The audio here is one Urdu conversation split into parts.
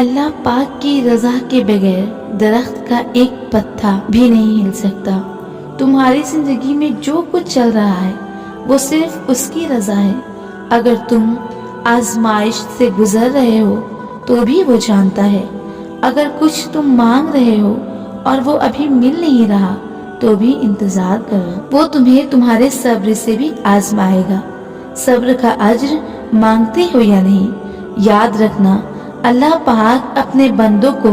اللہ پاک کی رضا کے بغیر درخت کا ایک پتا بھی نہیں ہل سکتا۔ تمہاری زندگی میں جو کچھ چل رہا ہے وہ صرف اس کی رضا ہے۔ اگر تم آزمائش سے گزر رہے ہو تو بھی وہ جانتا ہے۔ اگر کچھ تم مانگ رہے ہو اور وہ ابھی مل نہیں رہا تو بھی انتظار کرو، وہ تمہیں تمہارے صبر سے بھی آزمائے گا۔ صبر کا اجر مانگتے ہو یا نہیں، یاد رکھنا اللہ پاک اپنے بندوں کو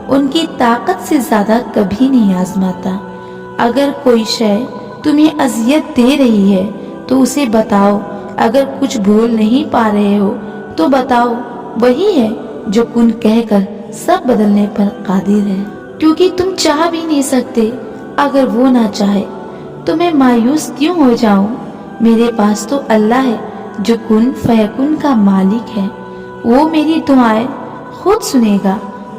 ان کی طاقت سے زیادہ کبھی نہیں آزماتا۔ اگر کوئی شے تمہیں اذیت دے رہی ہے تو اسے بتاؤ، اگر کچھ بھول نہیں پا رہے ہو تو بتاؤ، وہی ہے جو کن کہہ کر سب بدلنے پر قادر ہے، کیونکہ تم چاہ بھی نہیں سکتے اگر وہ نہ چاہے۔ تو میں مایوس کیوں ہو جاؤں؟ میرے پاس تو اللہ ہے جو کن فیکن کا مالک ہے، وہ میری دعائیں خود سنے گا۔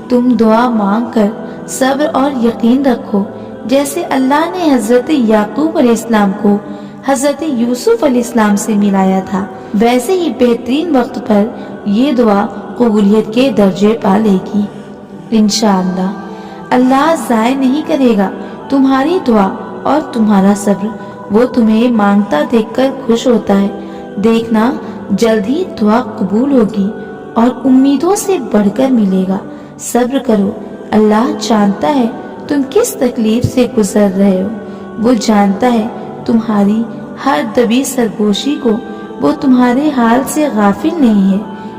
تم دعا مانگ کر صبر اور یقین رکھو، جیسے اللہ نے حضرت یعقوب علیہ السلام کو حضرت یوسف علیہ السلام سے ملایا تھا، ویسے ہی بہترین وقت پر یہ دعا قبولیت کے درجے پا لے گی انشاءاللہ۔ اللہ ضائع نہیں کرے گا تمہاری دعا اور تمہارا صبر، وہ تمہیں مانگتا دیکھ کر خوش ہوتا ہے۔ دیکھنا جلد ہی دعا قبول ہوگی اور امیدوں سے بڑھ کر ملے گا۔ صبر کرو، اللہ جانتا ہے تم کس تکلیف سے گزر رہے ہو، وہ جانتا ہے تمہاری ہر دبی سرگوشی کو، وہ تمہارے حال سے غافل نہیں ہے۔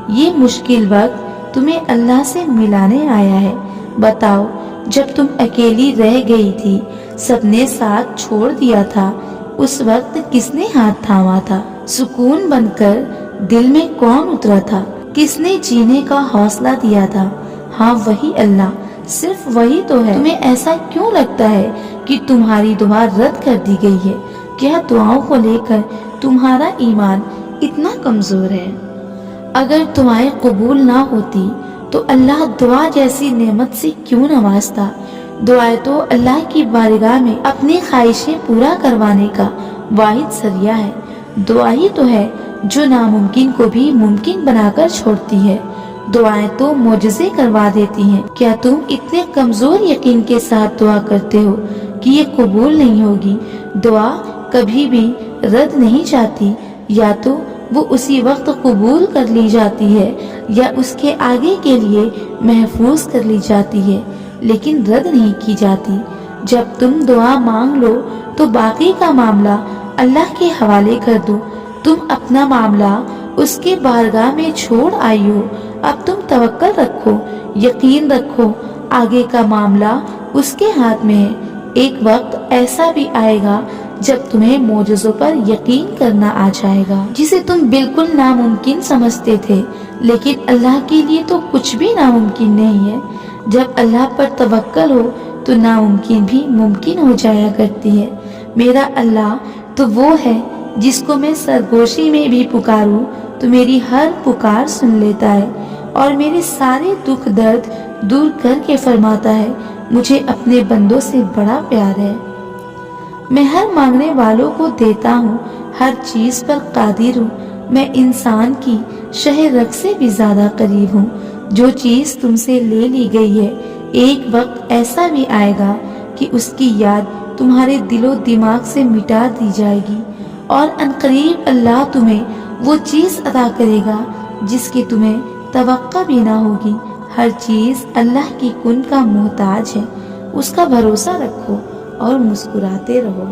یہ مشکل وقت تمہیں اللہ سے ملانے آیا ہے۔ بتاؤ، جب تم اکیلی رہ گئی تھی، سب نے ساتھ چھوڑ دیا تھا، اس وقت کس نے ہاتھ تھاما تھا؟ سکون بن کر دل میں کون اترا تھا؟ کس نے جینے کا حوصلہ دیا تھا؟ ہاں، وہی اللہ، صرف وہی تو ہے۔ تمہیں ایسا کیوں لگتا ہے کہ تمہاری دعا رد کر دی گئی ہے؟ کیا دعاؤں کو لے کر تمہارا ایمان اتنا کمزور ہے؟ اگر دعائیں قبول نہ ہوتی تو اللہ دعا جیسی نعمت سے کیوں نوازتا؟ دعائیں تو اللہ کی بارگاہ میں اپنی خواہشیں پورا کروانے کا واحد ذریعہ ہے۔ دعا ہی تو ہے جو ناممکن کو بھی ممکن بنا کر چھوڑتی ہے۔ دعائیں تو معجزے کروا دیتی ہیں۔ کیا تم اتنے کمزور یقین کے ساتھ دعا کرتے ہو کہ یہ قبول نہیں ہوگی؟ دعا کبھی بھی رد نہیں جاتی، یا تو وہ اسی وقت قبول کر لی جاتی ہے یا اس کے آگے کے لیے محفوظ کر لی جاتی ہے، لیکن رد نہیں کی جاتی۔ جب تم دعا مانگ لو تو باقی کا معاملہ اللہ کے حوالے کر دو۔ تم اپنا معاملہ اس کے بارگاہ میں چھوڑ آئی ہو، اب تم توکل رکھو، یقین رکھو، آگے کا معاملہ اس کے ہاتھ میں ہے۔ ایک وقت ایسا بھی آئے گا جب تمہیں معجزوں پر یقین کرنا آ جائے گا، جسے تم بالکل ناممکن سمجھتے تھے، لیکن اللہ کے لیے تو کچھ بھی ناممکن نہیں ہے۔ جب اللہ پر توکل ہو تو ناممکن بھی ممکن ہو جایا کرتی ہے۔ میرا اللہ تو وہ ہے جس کو میں سرگوشی میں بھی پکاروں تو میری ہر پکار سن لیتا ہے اور میرے سارے دکھ درد دور کر کے فرماتا ہے، مجھے اپنے بندوں سے بڑا پیار ہے۔ میں ہر مانگنے والوں کو دیتا ہوں، ہر چیز پر قادر ہوں۔ میں انسان کی شہ رگ سے بھی زیادہ قریب ہوں۔ جو چیز تم سے لے لی گئی ہے، ایک وقت ایسا بھی آئے گا کہ اس کی یاد تمہارے دل و دماغ سے مٹا دی جائے گی، اور عنقریب اللہ تمہیں وہ چیز عطا کرے گا جس کی تمہیں توقع بھی نہ ہوگی۔ ہر چیز اللہ کی کن کا محتاج ہے، اس کا بھروسہ رکھو اور مسکراتے رہو۔